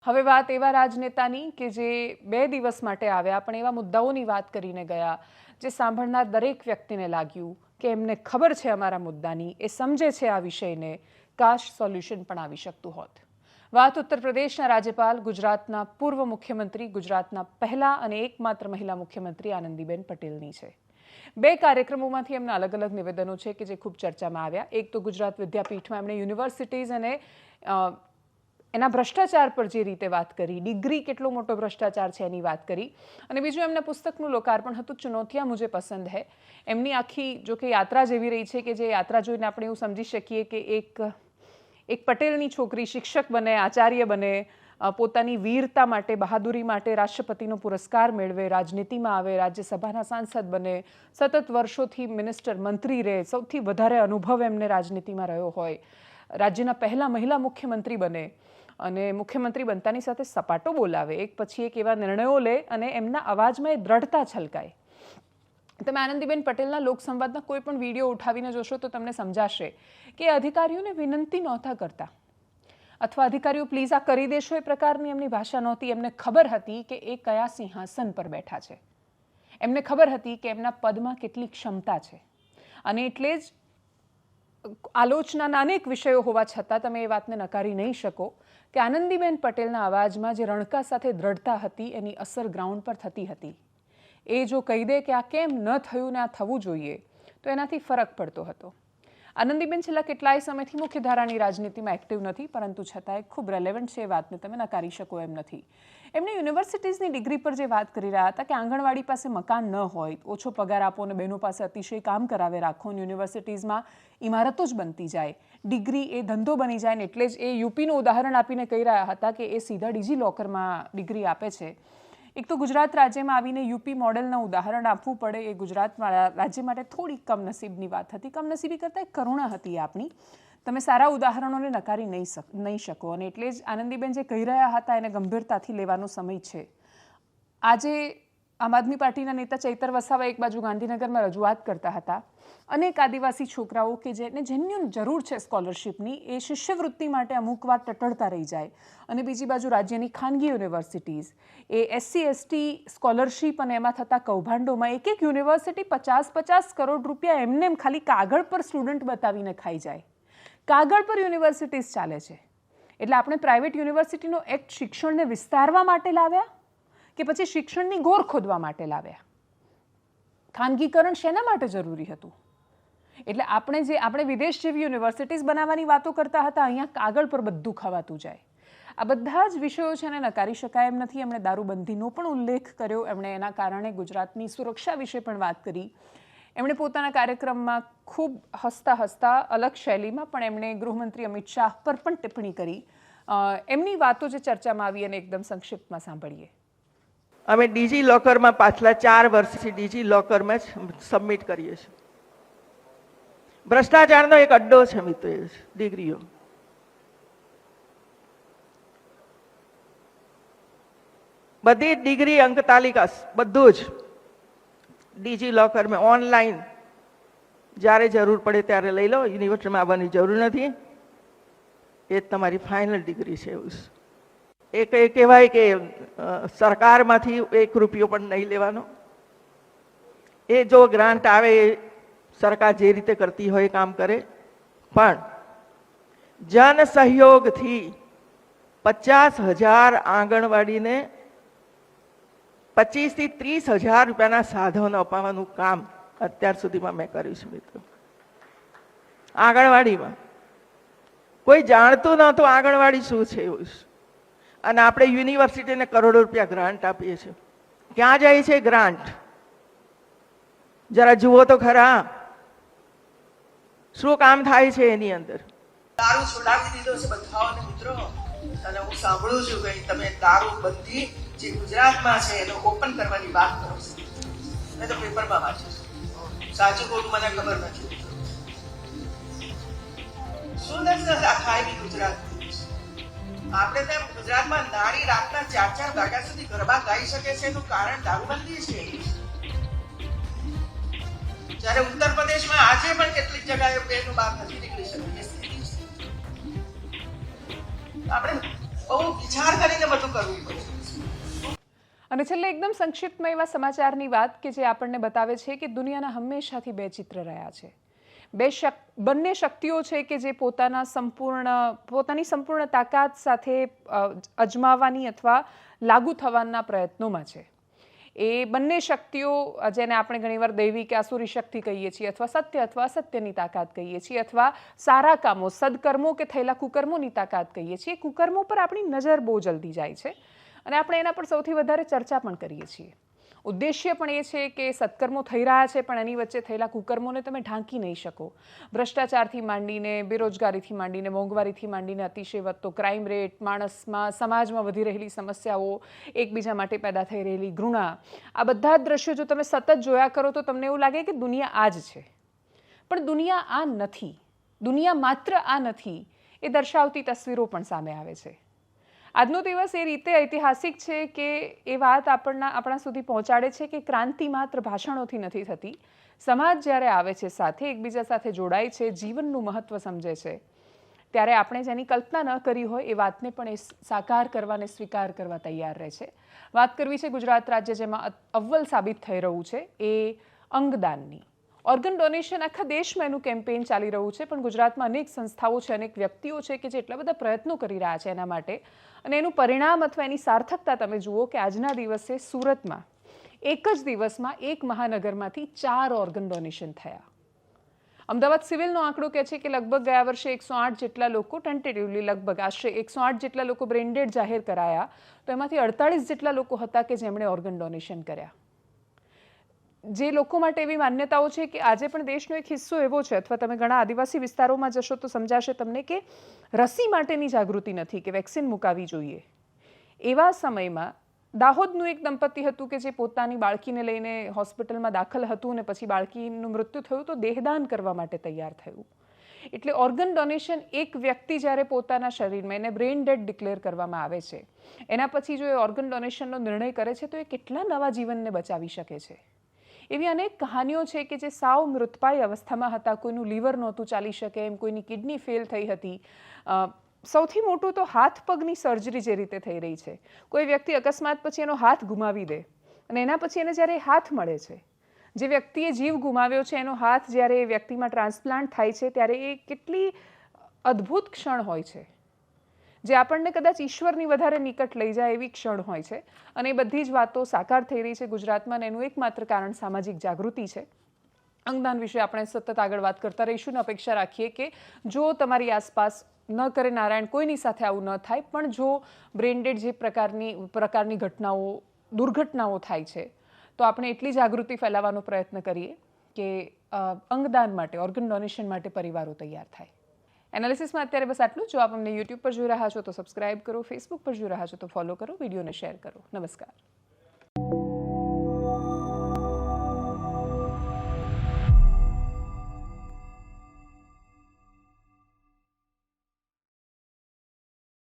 હવે વાત એવા રાજનેતાની કે જે 2 દિવસ માટે આવ્યા પણ એવા મુદ્દાઓની વાત કરીને ગયા જે સાંભળનાર દરેક વ્યક્તિને લાગ્યું કે એમને ખબર છે અમારા મુદ્દાની, એ સમજે છે આ વિષયને, કાશ સોલ્યુશન પણ આવી શકતું હોત। વાત ઉત્તર પ્રદેશના રાજ્યપાલ, ગુજરાતના પૂર્વ મુખ્યમંત્રી, ગુજરાતના પહેલા અને એકમાત્ર મહિલા મુખ્યમંત્રી આનંદીબેન પટેલની છે। 2 કાર્યક્રમોમાંથી એમના અલગ અલગ નિવેદનો છે કે જે ખૂબ ચર્ચામાં આવ્યા। એક તો ગુજરાત વિદ્યાપીઠમાં એમણે યુનિવર્સિટીઝ અને એના ભ્રષ્ટાચાર પર જે રીતે વાત કરી, ડિગ્રી કેટલો મોટો ભ્રષ્ટાચાર છે એની વાત કરી, અને બીજું એમના પુસ્તકનું લોકાર્પણ હતું, ચુનૌતિયા મુझे પસંદ હૈ। એમની આખી જો કે યાત્રા જેવી રહી છે કે જે યાત્રા જોઈને આપણે એવું સમજી શકીએ કે એક પટેલની છોકરી શિક્ષક બને, આચાર્ય બને, પોતાની વીરતા માટે, બહાદુરી માટે રાષ્ટ્રપતિનો પુરસ્કાર મેળવે, રાજનીતિમાં આવે, રાજ્યસભાના સાંસદ બને, સતત વર્ષોથી મિનિસ્ટર, મંત્રી રહે, સૌથી વધારે અનુભવ એમને રાજનીતિમાં રહ્યો હોય, રાજ્યના પહેલા મહિલા મુખ્યમંત્રી બને અને મુખ્યમંત્રી બનતાની સાથે સપાટો બોલાવે, એક પછી એક એવા નિર્ણયો લે અને એમના અવાજમાં એ દ્રઢતા છલકાય। તમે આનંદીબેન પટેલના લોકસંવાદના કોઈ પણ વિડીયો ઉઠાવીને જોશો તો તમને સમજાશે કે અધિકારીઓને વિનંતી નહોતા કરતા અથવા અધિકારીઓ પ્લીઝ આ કરી દેશો એ પ્રકારની એમની ભાષા નહોતી। એમને ખબર હતી કે એ કયા સિંહાસન પર બેઠા છે, એમને ખબર હતી કે એમના પદમાં કેટલી ક્ષમતા છે, અને એટલે જ આલોચનાના અનેક વિષયો હોવા છતાં તમે એ વાતને નકારી નહીં શકો કે આનંદીબેન પટેલના અવાજમાં જે રણકા સાથે દ્રઢતા હતી એની અસર ગ્રાઉન્ડ પર થતી હતી। એ જો કહી દે કે આ કેમ ન થયું ને આ થવું જોઈએ તો એનાથી ફરક પડતો હતો। આનંદીબેન છેલ્લા કેટલાય સમયથી મુખ્યધારાની રાજનીતિમાં એક્ટિવ નથી, પરંતુ છતાંય ખૂબ રેલેવન્ટ છે, એ વાતને તમે નકારી શકો એમ નથી। એમણે યુનિવર્સિટીઝની ડિગ્રી પર જે વાત કરી રહ્યા હતા કે આંગણવાડી પાસે મકાન ન હોય, ઓછો પગાર આપો અને બહેનો પાસે અતિશય કામ કરાવે રાખો, યુનિવર્સિટીઝમાં ઇમારતો જ બનતી જાય, ડિગ્રી એ ધંધો બની જાય ને એટલે જ એ યુપીનું ઉદાહરણ આપીને કહી રહ્યા હતા કે એ સીધા ડિજીલોકરમાં ડિગ્રી આપે છે। એક તો ગુજરાત રાજ્યમાં આવીને યુપી મોડેલનું ઉદાહરણ આપવું પડે એ ગુજરાત રાજ્ય માટે થોડી કમનસીબની વાત હતી। કમનસીબી કરતાં એક કરુણા હતી આપણી। તમે સારા ઉદાહરણોને નકારી નહીં શકો, અને એટલે જ આનંદીબેન જે કહી રહ્યા હતા એને ગંભીરતાથી લેવાનો સમય છે। આજે આમ આદમી પાર્ટીના નેતા ચૈતર વસાવા એક બાજુ ગાંધીનગરમાં રજૂઆત કરતા હતા, અનેક આદિવાસી છોકરાઓ કે જેને જેન્યુન જરૂર છે સ્કોલરશિપની, એ શિષ્યવૃત્તિ માટે અમુક વાર ટટળતા રહી જાય, અને બીજી બાજુ રાજ્યની ખાનગી યુનિવર્સિટીઝ એ SC/ST સ્કોલરશિપ અને એમાં થતા કૌભાંડોમાં એક યુનિવર્સિટી 50-50 કરોડ રૂપિયા એમને એમ ખાલી કાગળ પર સ્ટુડન્ટ બતાવીને ખાઈ જાય। કાગળ પર યુનિવર્સિટીઝ ચાલે છે, એટલે આપણે પ્રાઇવેટ યુનિવર્સિટીનો એક્ટ શિક્ષણને વિસ્તારવા માટે લાવ્યા કે પછી શિક્ષણની ગોર ખોદવા માટે લાવ્યા? ખાનગીકરણ શેના માટે જરૂરી હતું? એટલે આપણે વિદેશ જેવી યુનિવર્સિટીઝ બનાવવાની વાતો કરતા હતા, અહીંયા કાગળ પર બધું ખવાતું જાય। આ બધા જ વિષયો છે એને નકારી શકાય એમ નથી। એમણે દારૂબંધીનો પણ ઉલ્લેખ કર્યો, એમણે એના કારણે ગુજરાતની સુરક્ષા વિશે પણ વાત કરી। એમણે પોતાના કાર્યક્રમમાં ખૂબ હસતા હસતા અલગ શૈલીમાં પણ એમણે ગૃહમંત્રી અમિત શાહ પર પણ ટિપ્પણી કરી। એમની વાતો જે ચર્ચામાં આવી અને એકદમ સંક્ષિપ્તમાં સાંભળીએ। અમે ડિજીલોકરમાં પાછલા 4 વર્ષથી ડિજીલોકરમાં જ સબમિટ કરીએ છીએ। ભ્રષ્ટાચારનો એક અડ્ડો છે મિત્રો, ડિગ્રીઓ। બધી ડિગ્રી અંક તાલિકા બધું જ ડિજીલોકરમાં ઓનલાઈન જ્યારે જરૂર પડે ત્યારે લઈ લો, યુનિવર્સિટીમાં આવવાની જરૂર નથી, એ જ તમારી ફાઇનલ ડિગ્રી છે। એવું એ કહેવાય કે સરકારમાંથી 1 રૂપિયો પણ નહીં લેવાનો। એ જો ગ્રાન્ટ આવે એ સરકાર જે રીતે કરતી હોય એ કામ કરે, પણ જન સહયોગથી 50,000 આંગણવાડીને 25,000 થી 30,000 રૂપિયાના સાધનો અપાવવાનું કામ અત્યાર સુધીમાં મેં કર્યું છે મિત્રો। આંગણવાડીમાં કોઈ જાણતું નહોતું આંગણવાડી શું છે એવું, અને આપણે યુનિવર્સિટીને કરોડો રૂપિયા ગ્રાન્ટ આપીએ છીએ। ક્યાં જાય છે ગ્રાન્ટ? જરા જુઓ તો ખરા, શું કામ થાય છે એની અંદર? દારૂ છોડાવી દીધો છે બધાઓને મિત્રો, અને હું સાંભળું છું કે તમે દારૂ બંધી જે ગુજરાતમાં છે એને ઓપન કરવાની વાત કરો છો। મેં તો પેપરમાં વાંચ્યું છે, સાચું ખોટું મને ખબર નથી। શું દર્શન આખા ગુજરાત આપણે ત્યાં ગુજરાતમાં નારી રાતના 4-4 વાગ્યા સુધી ગરબા ગાઈ શકે છે એનું કારણ દારૂબંધી છે। જ્યારે ઉત્તર પ્રદેશમાં આજે પણ કેટલીક જગ્યાએ બહેનો બહાર નથી નીકળી શકતી। આપણે બહુ વિચાર કરીને બધું કરવું પડે. અને છેલ્લે એકદમ સંક્ષિપ્તમાં એવા સમાચારની વાત કે જે આપણને બતાવે છે કે દુનિયાના હંમેશાથી બે ચિત્ર રહ્યા છે. બંને શક્તિઓ છે કે જે પોતાની સંપૂર્ણ તાકાત સાથે અજમાવવાની અથવા લાગુ થવાના પ્રયત્નોમાં છે. એ બંને શક્તિઓ, જેને આપણે ઘણીવાર દૈવી કે આસુરી શક્તિ કહીએ છીએ, અથવા સત્ય અથવા અસત્યની તાકાત કહીએ છીએ, અથવા સારા કામો, સદકર્મો કે થયેલા કુકર્મોની તાકાત કહીએ છીએ, કુકર્મો પર આપણી નજર બહુ જલ્દી જાય છે અને આપણે એના પર સૌથી વધારે ચર્ચા પણ કરીએ છીએ. ઉદ્દેશ્ય પણ એ છે કે સત્કર્મો થઈ રહ્યા છે પણ એની વચ્ચે થયેલા કુકર્મોને તમે ઢાંકી નહીં શકો. ભ્રષ્ટાચારથી માંડીને, બેરોજગારીથી માંડીને, મોંઘવારીથી માંડીને, અતિશય વધતો ક્રાઇમ રેટ, માણસમાં, સમાજમાં વધી રહેલી સમસ્યાઓ, એકબીજા માટે પેદા થઈ રહેલી ઘૃણા, આ બધા જ દ્રશ્યો જો તમે સતત જોયા કરો તો તમને એવું લાગે કે દુનિયા આ જ છે. પણ દુનિયા આ નથી. દુનિયા માત્ર આ નથી એ દર્શાવતી તસવીરો પણ સામે આવે છે. આજનો દિવસ એ રીતે ઐતિહાસિક છે કે એ વાત આપણા સુધી પહોંચાડે છે કે ક્રાંતિ માત્ર ભાષણોથી નથી થતી. સમાજ જ્યારે આવે છે સાથે, એકબીજા સાથે જોડાય છે, જીવનનું મહત્ત્વ સમજે છે, ત્યારે આપણે જેની કલ્પના ન કરી હોય એ વાતને પણ એ સાકાર કરવા અને સ્વીકાર કરવા તૈયાર રહે છે. વાત કરવી છે ગુજરાત રાજ્ય જેમાં અવ્વલ સાબિત થઈ રહ્યું છે એ અંગદાનની. ઓર્ગન ડોનેશન આખા દેશમાં એનું કેમ્પેઇન ચાલી રહ્યું છે, પણ ગુજરાતમાં અનેક સંસ્થાઓ છે, અનેક વ્યક્તિઓ છે કે જે એટલા બધા પ્રયત્નો કરી રહ્યા છે એના માટે, અને એનું પરિણામ અથવા એની સાર્થકતા તમે જુઓ કે આજના દિવસે સુરતમાં એક જ દિવસમાં એક મહાનગરમાંથી 4 ઓર્ગન ડોનેશન થયા. અમદાવાદ સિવિલનો આંકડો કહે છે કે લગભગ ગયા વર્ષે 108 જેટલા લોકો, ટેન્ટેટિવલી લગભગ આશરે 108 જેટલા લોકો બ્રેઇન ડેડ જાહેર કરાયા, તો એમાંથી 48 જેટલા લોકો હતા કે જેમણે ઓર્ગન ડોનેશન કર્યા. જે લોકો માટે એવી માન્યતાઓ છે કે આજે પણ દેશનો એક હિસ્સો એવો છે, અથવા તમે ઘણા આદિવાસી વિસ્તારોમાં જશો તો સમજાશે તમને કે રસી માટેની જાગૃતિ નથી કે વેક્સિન મુકાવી જોઈએ. એવા સમયમાં દાહોદનું એક દંપતી હતું કે જે પોતાની બાળકીને લઈને હોસ્પિટલમાં દાખલ હતું અને પછી બાળકીનું મૃત્યુ થયું તો દેહદાન કરવા માટે તૈયાર થયું. એટલે ઓર્ગન ડોનેશન, એક વ્યક્તિ જ્યારે પોતાના શરીરમાં, એને બ્રેઇન ડેડ ડિક્લેર કરવામાં આવે છે, એના પછી જો એ ઓર્ગન ડોનેશનનો નિર્ણય કરે છે તો એ કેટલા નવા જીવનને બચાવી શકે છે. એવી અનેક કહાનીઓ છે કે જે સાવ મૃતપાય અવસ્થામાં હતા. કોઈનું લીવર નહોતું ચાલી શકે એમ, કોઈની કિડની ફેલ થઈ હતી. સૌથી મોટું તો હાથ પગની સર્જરી જે રીતે થઈ રહી છે. કોઈ વ્યક્તિ અકસ્માત પછી એનો હાથ ગુમાવી દે અને એના પછી એને જ્યારે હાથ મળે છે, જે વ્યક્તિએ જીવ ગુમાવ્યો છે એનો હાથ જ્યારે એ વ્યક્તિમાં ટ્રાન્સપ્લાન્ટ થાય છે ત્યારે એ કેટલી અદ્ભુત ક્ષણ હોય છે, જે આપણને કદાચ ઈશ્વરની વધારે નિકટ લઈ જાય એવી ક્ષણ હોય છે. અને એ બધી જ વાતો સાકાર થઈ રહી છે ગુજરાતમાં, અને એનું એકમાત્ર કારણ સામાજિક જાગૃતિ છે. અંગદાન વિશે આપણે સતત આગળ વાત કરતા રહીશું અને અપેક્ષા રાખીએ કે જો તમારી આસપાસ, ન કરે નારાયણ કોઈની સાથે આવું ન થાય, પણ જો બ્રેઇન ડેડ જે પ્રકારની ઘટનાઓ, દુર્ઘટનાઓ થાય છે, તો આપણે એટલી જાગૃતિ ફેલાવવાનો પ્રયત્ન કરીએ કે અંગદાન માટે, ઓર્ગન ડોનેશન માટે પરિવારો તૈયાર થાય. એનાલિસિસમાં અત્યારે બસ આટલું. જો આપ અમને યુટ્યુબ પર જોઈ રહ્યા છો તો સબસ્ક્રાઇબ કરો, ફેસબુક પર જોઈ રહ્યા છો તો ફોલો કરો, વિડીયોને શેર કરો. નમસ્કાર.